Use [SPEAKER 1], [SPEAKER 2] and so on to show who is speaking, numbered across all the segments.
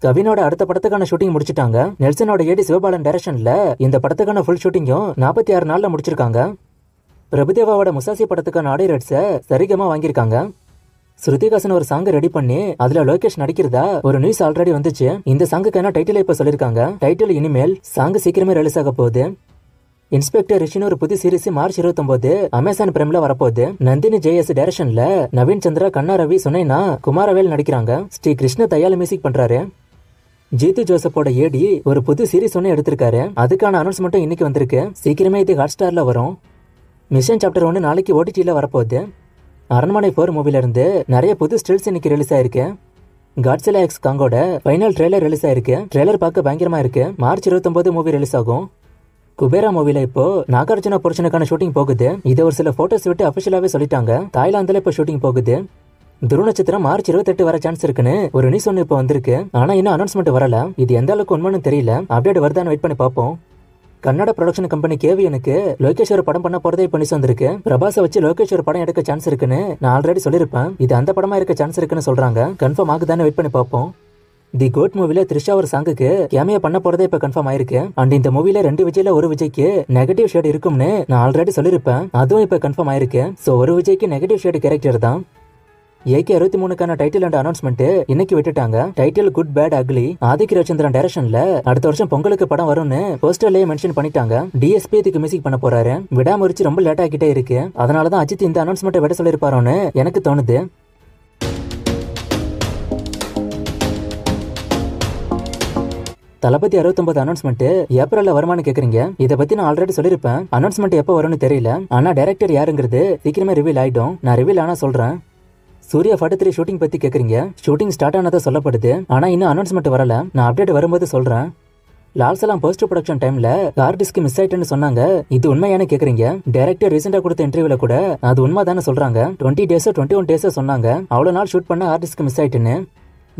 [SPEAKER 1] கவினோட அடுத்த படத்துக்கான ஷூட்டிங் முடிச்சிட்டாங்க. நெல்சனோட ஏடி சிவபாலன் டைரக்ஷன்ல இந்த படத்துக்கான ஃபுல் ஷூட்டிங்கும் 46 நாள்ல முடிச்சிருக்காங்க. பிரபுதேவாவோட முசாசி படத்துக்கான ஆடியோ ரைட்ஸை சரிகமா வாங்கியிருக்காங்க. ஸ்ருதிகாசன் ஒரு சாங் ரெடி பண்ணி அதுல லோகேஷ் நடிக்கிறதா ஒரு நியூஸ் ஆல்ரெடி வந்துச்சு. இந்த சாங்குக்கான டைட்டில் இப்ப சொல்லிருக்காங்க. டைட்டில் இனிமேல் சாங் சீக்கிரமே ரிலீஸ் ஆக போகுது. இன்ஸ்பெக்டர் ரிஷின்னு ஒரு புது சீரிஸ் மார்ச் 29 அமேசான் பிரைம்ல வரப்போகுது. நந்தினி ஜேஎஸ் டைரக்ஷன்ல நவீன் சந்திரா, கண்ணா ரவி, சுனைனா, குமாரவேல் நடிக்கிறாங்க. ஸ்ரீ கிருஷ்ண தயால மியூசிக் பண்றாரு. ஜீத்து ஜோசப்போட ஏடி ஒரு புது சீரிஸ் ஒன்னு எடுத்திருக்காரு. அதுக்கான அனௌன்ஸ்மெண்ட்டும் இன்னைக்கு வந்திருக்கு. சீக்கிரமே இது ஹாட் ஸ்டார்ல வரும். மிஷன் சாப்டர் 1 நாளைக்கு ஓடிடில வரப்போகுது. அரண்மனை 4 மூவில இருந்து நிறைய புது ஸ்டில்ஸ் இன்னைக்கு ரிலீஸ் ஆயிருக்கு. காட்ஸிலா எக்ஸ் காங்கோட ஃபைனல் ட்ரெய்லர் ரிலீஸ் ஆயிருக்கு. ட்ரெய்லர் பார்க்க பயங்கரமா இருக்கு. மார்ச் 29 மூவி ரிலீஸ் ஆகும். குபேரா மூவில இப்போ நாகார்ஜுனா போர்ஷனுக்கான ஷூட்டிங் போகுது. இதை ஒரு சில போட்டோஸ் விட்டு அபிஷியலாவே சொல்லிட்டாங்க. தாய்லாந்துல இப்போ ஷூட்டிங் போகுது. துருவநட்சத்திரம் மார்ச் 28 வர சான்ஸ் இருக்குன்னு ஒரு நியூஸ் ஒன்று இப்போ வந்திருக்கு. ஆனா இன்னும் அனௌன்ஸ்மெண்ட் வரல. இது எந்த அளவுக்கு உண்மைன்னு தெரியல. அப்டேட் வருதான்னு வெயிட் பண்ணி பார்ப்போம். கன்னட ப்ரொடக்ஷன் கம்பெனி கேவியனுக்கு லோகேஷ் ஒரு படம் பண்ண போறதே இப்போ நியூஸ் வந்திருக்கு. பிரபாஸை வச்சு லோகேஷ் ஒரு படம் எடுக்க சான்ஸ் இருக்குன்னு நான் ஆல்ரெடி சொல்லியிருப்பேன். இது அந்த படமா இருக்க சான்ஸ் இருக்குன்னு சொல்றாங்க. கன்ஃபார்ம் ஆகுதான்னு வெயிட் பண்ணி பார்ப்போம். தி கோட் மூவில த்ரிஷா ஒரு சாங்குக்கு கேமியா பண்ண போறதே இப்ப கன்ஃபார்ம் ஆயிருக்கு. அண்ட் இந்த மூவில 2 விஜய்ல ஒரு விஜய்க்கு நெகட்டிவ் ஷேட் இருக்கும்னு நான் ஆல்ரெடி சொல்லியிருப்பேன். அதுவும் இப்ப கன்ஃபார்ம் ஆயிருக்கு. சோ ஒரு விஜய்க்கு நெகட்டிவ் ஷேட் கேரக்டர் தான். ஏகே 63க்கான டைட்டில் அண்ட் அனௌன்ஸ்மெண்ட் இன்னைக்கு விட்டுட்டாங்க. Title good bad ugly. Adhik Ravichandran டைரக்ஷன்ல அடுத்த வருஷம் பொங்கலுக்கு படம் வரும்னு போஸ்டர்லயே மென்ஷன் பண்ணிட்டாங்க. டிஎஸ்பி இதுக்கு மியூசிக் பண்ண போறாரு. விடாமுயற்சி ரொம்ப லேட் ஆகிட்டே இருக்கு. அதனாலதான் அஜித் இந்த அனௌன்ஸ்மெண்ட் விட சொல்லிருப்பாரோன்னு எனக்கு தோணுது. தளபதி 69 அனௌன்ஸ்மெண்ட் ஏப்ரல்ல வருமானு கேக்குறீங்க. இதை பத்தி நான் ஆல்ரெடி சொல்லிருப்பேன். அனௌன்ஸ்மெண்ட் எப்ப வரும்னு தெரியல. ஆனா டைரக்டர் யாருங்கிறது சீக்கிரமே ரிவீல் ஆயிடும். நான் ரிவீல் ஆனா சொல்றேன். சூர்யா 43 ஷூட்டிங் பத்தி கேக்குறீங்க. ஷூட்டிங் ஸ்டார்ட் ஆனதா சொல்லப்படுது. ஆனா இன்னும் அனௌன்ஸ்மெண்ட் வரல. நான் அப்டேட் வரும்போது சொல்றேன். லால்சலாம் போஸ்ட் ப்ரொடக்ஷன் டைம்ல ஹார்ட் டிஸ்க் மிஸ் ஆயிட்டுன்னு சொன்னாங்க. இது உண்மையான கேக்குறீங்க. டைரக்டர் ரீசெண்டா கொடுத்த இன்டர்வியூல கூட அது உண்மைதானே சொல்றாங்க. 20 டேஸ் 21 டேஸ் சொன்னாங்க. அவ்வளவு நாள் ஷூட் பண்ண ஹார்ட் டிஸ்க் மிஸ் ஆயிட்டுன்னு.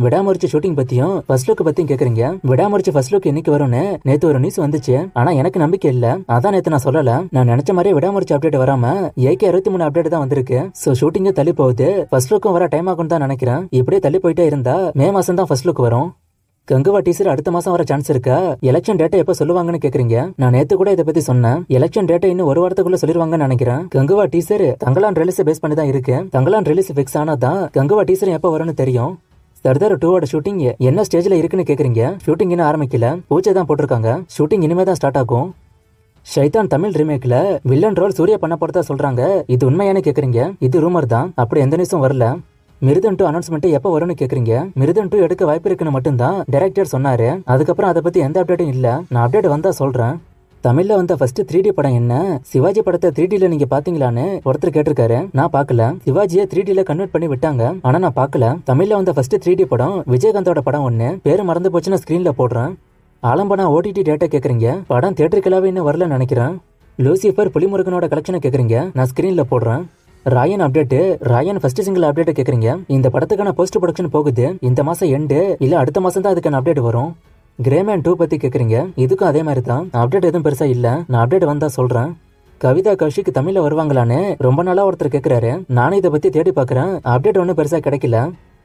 [SPEAKER 1] விடாமுயற்சி ஷூட்டிங் பத்தியும் ஃபர்ஸ்ட் லுக் பத்தியும் கேக்குறீங்க. விடாமுயற்சி ஃபர்ஸ்ட் லுக் இன்னைக்கு வரும்னு நேத்து ஒரு நியூஸ் வந்துச்சு. ஆனா எனக்கு நம்பிக்கை இல்ல. அதான் நேத்து நான் சொல்லல. நான் நினைச்ச மாதிரியே விடாமுயற்சி அப்டேட் வராம ஏகே 63 அப்டேட் தான் வந்திருக்கு. சோ ஷூட்டிங் தள்ளி போகுது. ஃபர்ஸ்ட் லுக்கும் வர டைம் ஆகும் தான் நினைக்கிறேன். இப்படியே தள்ளி போயிட்டே இருந்தா மே மாசம் தான் ஃபர்ஸ்ட் லுக் வரும். கங்குவா டீசர் அடுத்த மாசம் வர சான்ஸ் இருக்கா? எலெக்ஷன் டேட்டா எப்ப சொல்லுவாங்கன்னு கேக்குறீங்க. நான் நேத்து கூட இதை பத்தி சொன்னேன். எலெக்ஷன் டேட்டா இன்னும் ஒரு வாரத்துக்குள்ள சொல்லிருவாங்கன்னு நினைக்கிறேன். Kanguva teaser Thangalaan release base பண்ணி தான் இருக்கு. தங்கலான் ரிலீஸ் பிக்ஸ் ஆனாதான் கங்குவா டீசர் எப்ப வரும்னு தெரியும். சர்தார் 2 ஷூட்டிங் என்ன ஸ்டேஜ்ல இருக்குன்னு கேக்குறீங்க. ஷூட்டிங் இன்னும் ஆரம்பிக்கல. பூஜை தான் போட்டிருக்காங்க. ஷூட்டிங் இனிமே தான் ஸ்டார்ட் ஆகும். ஷைதான் தமிழ் ரீமேக்ல வில்லன் ரோல் சூர்யா பண்ண போறதா சொல்றாங்க. இது உண்மையான கேக்குறீங்க. இது ரூமர் தான். அப்படி எந்த நியூஸும் வரல. மிருதன் 2 அனௌன்ஸ்மெண்ட் எப்ப வரும்னு கேக்குறீங்க. மிருதன் 2 எடுக்க வாய்ப்பு இருக்குன்னு மட்டும்தான் டைரக்டர் சொன்னாரு. அதுக்கப்புறம் அதை பத்தி எந்த அப்டேட்டும் இல்ல. நான் அப்டேட் வந்தா சொல்றேன். தமிழ்ல வந்த ஃபர்ஸ்ட் 3D படம் என்ன? சிவாஜி படத்தை 3Dல நீங்க பாத்தீங்களான்னு ஒருத்தர் கேட்டிருக்காரு. நான் பாக்கல. சிவாஜியை 3Dல கன்வெர்ட் பண்ணி விட்டாங்க. ஆனா நான் பாக்கல. தமிழ்ல வந்த ஃபர்ஸ்ட் 3D படம் விஜயகாந்தோட படம் ஒன்னு. பேரு மறந்து போச்சுன்னா ஸ்கிரீன்ல போடுறேன். ஆலம்பனா ஓடிடி டேட்டா கேக்குறீங்க. படம் தியேட்டருக்கலாவே இன்னும் வரல நினைக்கிறேன். லூசிஃபர் புலிமுருகனோட கலெக்ஷனை கேக்குறீங்க. நான் ஸ்கிரீன்ல போடுறேன். Raayan update. Raayan first single update கேக்குறீங்க. இந்த படத்துக்கான போஸ்ட் ப்ரொடக்ஷன் போகுது. இந்த மாசம் எண்டு இல்ல அடுத்த மாசம் தான் அதுக்கான அப்டேட் வரும். கிரேமேன் 2 பத்தி கேக்குறீங்க. இதுக்கும் அதே மாதிரி தான். அப்டேட் எதுவும் பெருசா இல்ல. நான் அப்டேட் வந்தா சொல்றேன். கவிதா கௌஷிக் தமிழ்ல வருவாங்களான்னு ரொம்ப நாளா ஒருத்தர் கேக்குறாரு. நானும் இதை பத்தி தேடி பாக்குறேன். அப்டேட் ஒன்னும் பெருசா கிடைக்கல.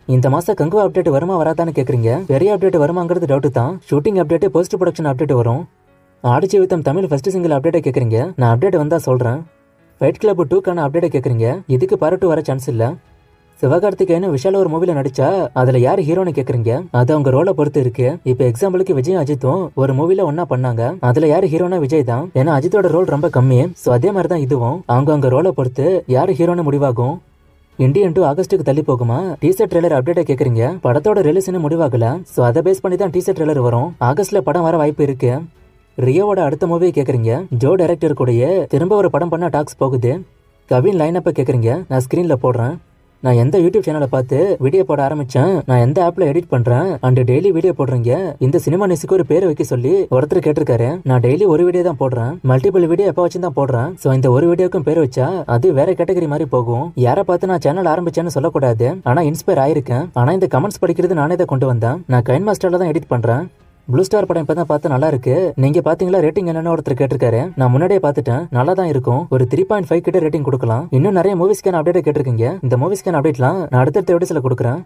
[SPEAKER 1] இந்த மாசம் கங்குவா அப்டேட் வருமா வராதான்னு கேக்குறீங்க. பெரிய அப்டேட் வருமாங்கிறது டவுட் தான். Shooting update post production update வரும். ஆடிஜீவிதம் தமிழ் ஃபர்ஸ்ட் சிங்கிள் அப்டேட் கேக்குறீங்க. நான் அப்டேட் வந்தா சொல்றேன். ஃபைட் கிளப் 2க்கான அப்டேட் கேக்குறீங்க. இதுக்கு பார்ட் 2 வர சான்ஸ் இல்ல. சிவகார்த்திகேயன் விஷால ஒரு மூவில நடிச்சா அதுல யாரு ஹீரோன்னு கேக்குறீங்க. அது அவங்க ரோலை பொறுத்து இருக்கு. இப்ப எக்ஸாம்பிளுக்கு விஜய் அஜித்தும் ஒரு மூவில ஒன்னா பண்ணாங்க. அதுல யாரு ஹீரோனா விஜய் தான். ஏன்னா அஜித்தோட ரோல் ரொம்ப கம்மி. சோ அதே மாதிரி தான் இதுவும். அவங்க ரோலை பொறுத்து யாரு ஹீரோன்னு முடிவாகும். இந்தியன் 2 ஆகஸ்டுக்கு தள்ளி போகுமா? டீசர் ட்ரெய்லர் அப்டேட்டா கேக்குறீங்க. படத்தோட ரிலீஸ் இன்னும் முடிவாகல. சோ அதை பேஸ் பண்ணி தான் டீசர் ட்ரெய்லர் வரும். ஆகஸ்ட்ல படம் வர வாய்ப்பு இருக்கு. ரியோவோட அடுத்த மூவி கேக்குறீங்க. ஜோ டைரக்டர் கூடயே திரும்ப ஒரு படம் பண்ண டாக்ஸ் போகுது. கவின் லைன் அப்ப கேக்குறீங்க. நான் ஸ்கிரீன்ல போடுறேன். நான் எந்த யூடியூப் சேனலை பார்த்து வீடியோ போட ஆரம்பிச்சேன். நான் எந்த ஆப்ல எடிட் பண்றேன் அண்ட் டெய்லி வீடியோ போடுறீங்க. இந்த சினிமா நியூஸுக்கு ஒரு பேர் வைக்க சொல்லி ஒருத்தர் கேட்டிருக்காரு. நான் டெய்லி ஒரு வீடியோ தான் போடுறேன். மல்டிபிள் வீடியோ எப்ப வச்சு தான் போடுறேன். சோ இந்த ஒரு வீடியோக்கும் பேர் வச்சா அது வேற கேட்டகரி மாதிரி போகும். யாரை பார்த்து நான் சேனல் ஆரம்பிச்சேன்னு சொல்லக்கூடாது. ஆனா இன்ஸ்பயர் ஆயிருக்கேன். ஆனா இந்த கமெண்ட்ஸ் படிக்கிறது நானே தான் கொண்டு வந்தேன். நான் கைன் மாஸ்டர்ல தான் எடிட் பண்றேன். ப்ளூ ஸ்டார் படம் இப்பதான் பார்த்து நல்லா இருக்கு. நீங்க பாத்தீங்களா? ரேட்டிங் என்னன்னு ஒருத்தர் கேட்டிருக்காரு. நான் முன்னாடியே பார்த்துட்டேன். நல்லா தான் இருக்கும். ஒரு 3.5 கிட்ட ரேட்டிங் கொடுக்கலாம். இன்னும் நிறைய மூவிஸ்க்கான அப்டேட் கேட்டிருக்கீங்க. இந்த மூவிஸ்க்கான அப்டேட்லாம் நான் அடுத்தடுத்த வீடியோஸ்ல கொடுக்குறேன்.